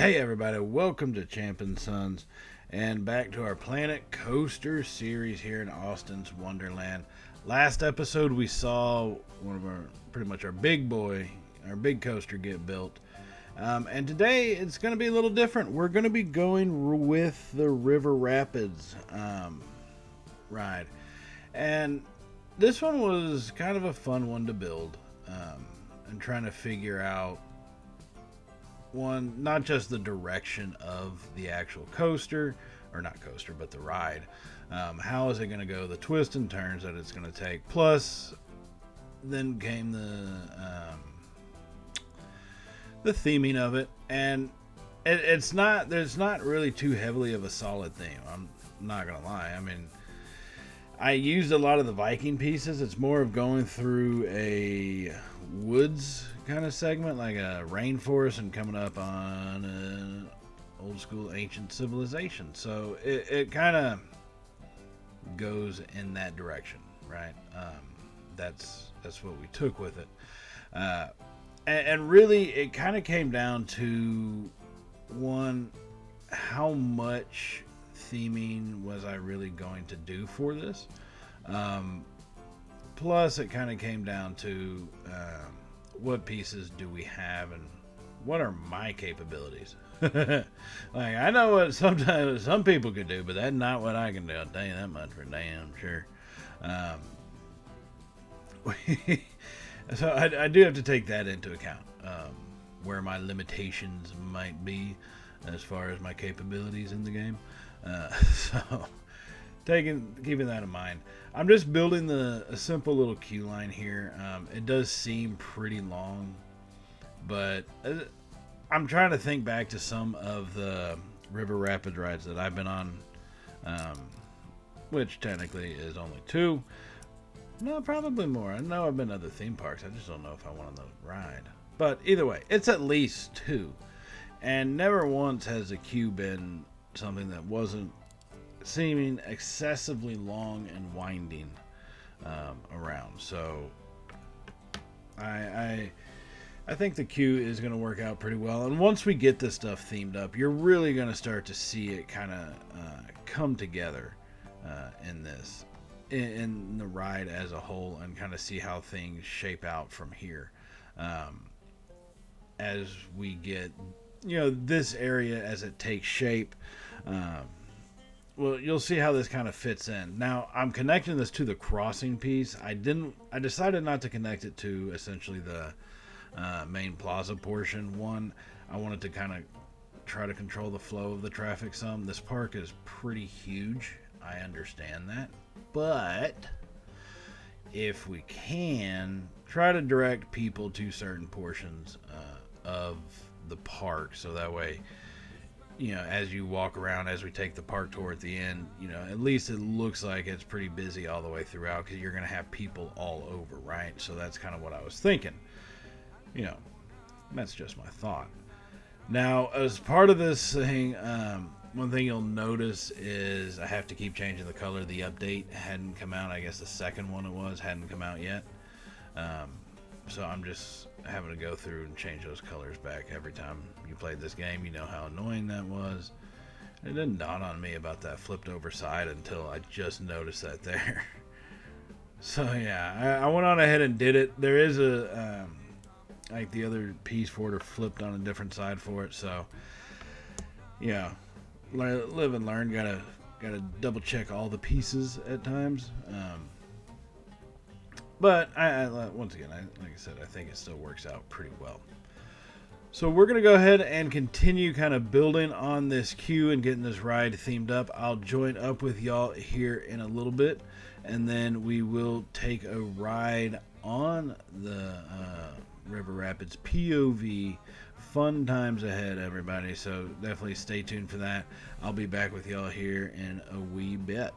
Hey everybody, welcome to Champ Sons and back to our Planet Coaster series here in Austin's Wonderland. Last episode we saw one of pretty much our big coaster get built. And today it's going to be a little different. We're going to be going with the River Rapids ride. And this one was kind of a fun one to build and trying to figure out not just the direction of the actual coaster, or not coaster, but the ride. How is it going to go? The twists and turns that it's going to take. Plus, then came the theming of it, and it's not. There's not really too heavily of a solid theme. I'm not gonna lie. I mean, I used a lot of the Viking pieces. It's more of going through a woods kind of segment, like a rainforest, and coming up on an old school ancient civilization. So it kind of goes in that direction, right? That's what we took with it. And really, it kind of came down to one, how much theming was I really going to do for this? Plus, it kind of came down to what pieces do we have and what are my capabilities? Like, I know what sometimes some people could do, but that's not what I can do. I'll tell you that much for damn sure. So I do have to take that into account, where my limitations might be as far as my capabilities in the game. So keeping that in mind, I'm just building a simple little queue line here. It does seem pretty long, but I'm trying to think back to some of the River Rapids rides that I've been on, which technically is only two. No, probably more. I know I've been to other theme parks. I just don't know if I want to ride. But either way, it's at least two. And never once has a queue been something that wasn't seeming excessively long and winding around. So I think the queue is going to work out pretty well. And once we get this stuff themed up, you're really going to start to see it kind of come together in the ride as a whole, and kind of see how things shape out from here as we get this area as it takes shape. Well, you'll see how this kind of fits in. Now, I'm connecting this to the crossing piece. I decided not to connect it to essentially the main plaza portion. One, I wanted to kind of try to control the flow of the traffic some. This park is pretty huge. I understand that. But if we can, try to direct people to certain portions of the park, so that way, as you walk around, as we take the park tour at the end, at least it looks like it's pretty busy all the way throughout, because you're going to have people all over, right? So that's kind of what I was thinking. That's just my thought. Now, as part of this thing, one thing you'll notice is I have to keep changing the color. The update hadn't come out. I guess the second one hadn't come out yet. So I'm just having to go through and change those colors back every time you played this game. You know how annoying that was. It didn't dawn on me about that flipped over side until I just noticed that there. So yeah, I went on ahead and did it. There is a like the other piece for it, or flipped on a different side for it. So yeah, live and learn. Gotta double check all the pieces at times. But once again, like I said, I think it still works out pretty well. So we're going to go ahead and continue kind of building on this queue and getting this ride themed up. I'll join up with y'all here in a little bit, and then we will take a ride on the River Rapids POV. Fun times ahead, everybody. So definitely stay tuned for that. I'll be back with y'all here in a wee bit.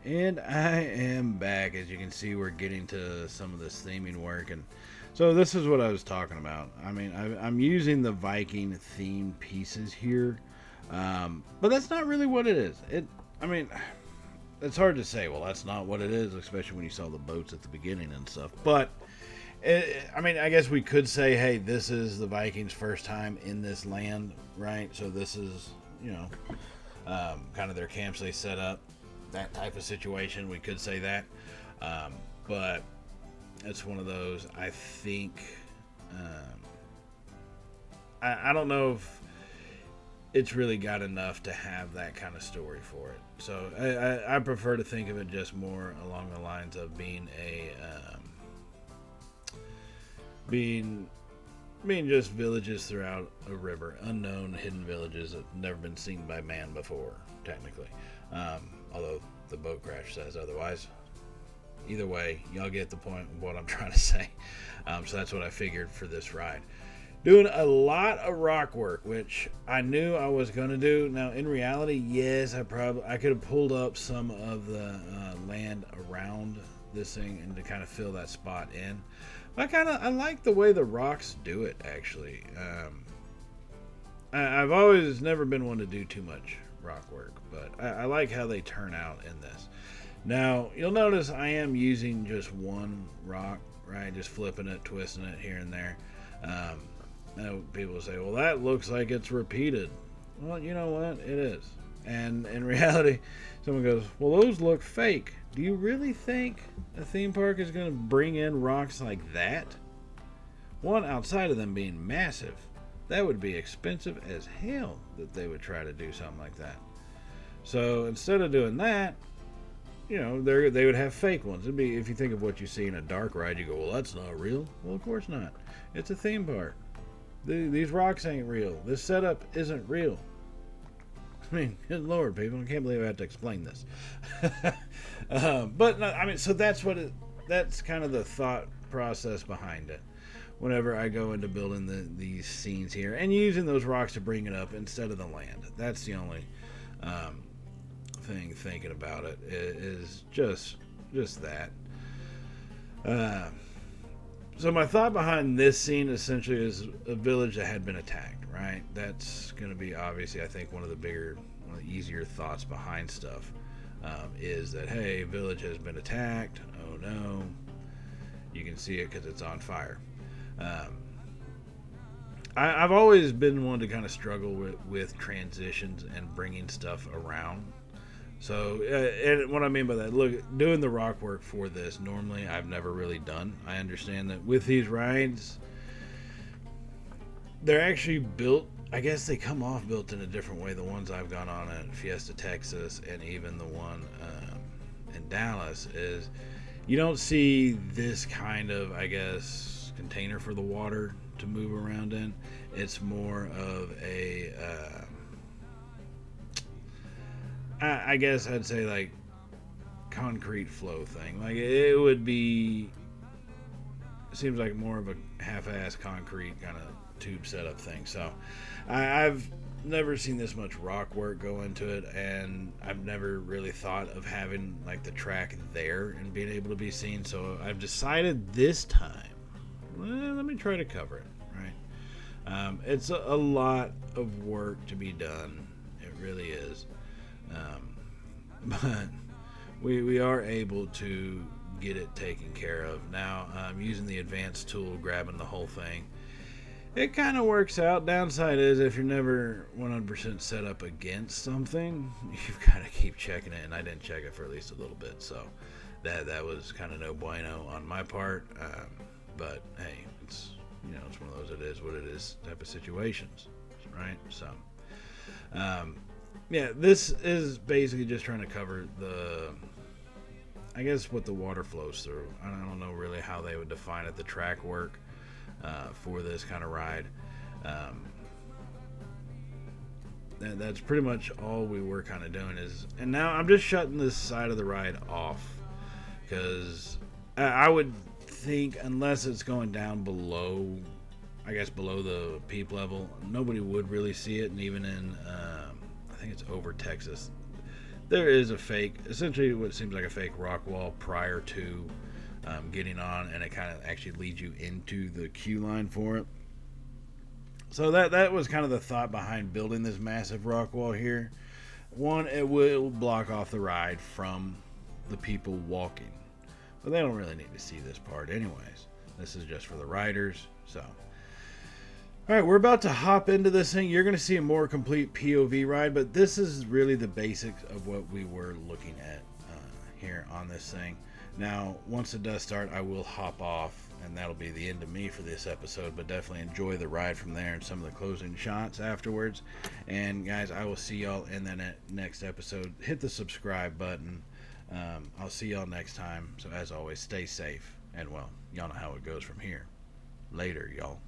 And I am back. As you can see, we're getting to some of this theming work, and so this is what I was talking about. I mean, I'm using the Viking theme pieces here, but that's not really what it is. I mean, it's hard to say. Well, that's not what it is, especially when you saw the boats at the beginning and stuff. But I mean, I guess we could say, hey, this is the Vikings' first time in this land, right? So this is, kind of their camps they set up, that type of situation. We could say that, but it's one of those. I think I don't know if it's really got enough to have that kind of story for it. So I prefer to think of it just more along the lines of being being just villages throughout a river, unknown hidden villages that have never been seen by man before, technically. Although the boat crash says otherwise. Either way, y'all get the point of what I'm trying to say. So that's what I figured for this ride. Doing a lot of rock work, which I knew I was going to do. Now, in reality, yes, I could have pulled up some of the land around this thing and to kind of fill that spot in. But I like the way the rocks do it, actually. I've always never been one to do too much rock work, but I like how they turn out in this. Now, you'll notice I am using just one rock, right? Just flipping it, twisting it here and there. People say, well, that looks like it's repeated. Well, you know what? It is. And in reality, someone goes, well, those look fake. Do you really think a theme park is going to bring in rocks like that? One, outside of them being massive, that would be expensive as hell that they would try to do something like that. So instead of doing that, they would have fake ones. It'd be, if you think of what you see in a dark ride, you go, well, that's not real. Well, of course not. It's a theme park. These rocks ain't real. This setup isn't real. I mean, good Lord, people, I can't believe I have to explain this. But I mean, so that's kind of the thought process behind it. Whenever I go into building these scenes here and using those rocks to bring it up instead of the land, that's the only thing thinking about it is just that. So my thought behind this scene essentially is a village that had been attacked, right? That's going to be obviously, I think, one of the easier thoughts behind stuff is that, hey, village has been attacked. Oh no. You can see it because it's on fire. I've always been one to kind of struggle with transitions and bringing stuff around. So, and what I mean by that, look, doing the rock work for this, normally I've never really done. I understand that with these rides, they're actually built, I guess they come off built in a different way. The ones I've gone on at Fiesta, Texas, and even the one in Dallas, is you don't see this kind of, I guess, container for the water to move around in. It's more of a... I guess I'd say like concrete flow thing. Like it would be, seems like more of a half-ass concrete kind of tube setup thing. So I've never seen this much rock work go into it, and I've never really thought of having like the track there and being able to be seen. So I've decided this time, let me try to cover it. Right, it's a lot of work to be done. It really is. But we are able to get it taken care of. Now, using the advanced tool, grabbing the whole thing, it kind of works out. Downside is if you're never 100% set up against something, you've got to keep checking it, and I didn't check it for at least a little bit, so that was kind of no bueno on my part. But hey, it's it's one of those it is what it is type of situations, right? So yeah, this is basically just trying to cover I guess what the water flows through. I don't know really how they would define it, the track work for this kind of ride. That's pretty much all we were kind of doing and now I'm just shutting this side of the ride off because I would think unless it's going down below, I guess below the peep level, nobody would really see it. And even in I think it's over Texas, there is a fake, essentially what seems like a fake rock wall prior to getting on, and it kind of actually leads you into the queue line for it. So that was kind of the thought behind building this massive rock wall here. One, it will block off the ride from the people walking, but they don't really need to see this part anyways. This is just for the riders. So alright, we're about to hop into this thing. You're going to see a more complete POV ride, but this is really the basics of what we were looking at here on this thing. Now, once it does start, I will hop off, and that'll be the end of me for this episode, but definitely enjoy the ride from there and some of the closing shots afterwards. And guys, I will see y'all in the next episode. Hit the subscribe button. I'll see y'all next time. So as always, stay safe, and well, y'all know how it goes from here. Later, y'all.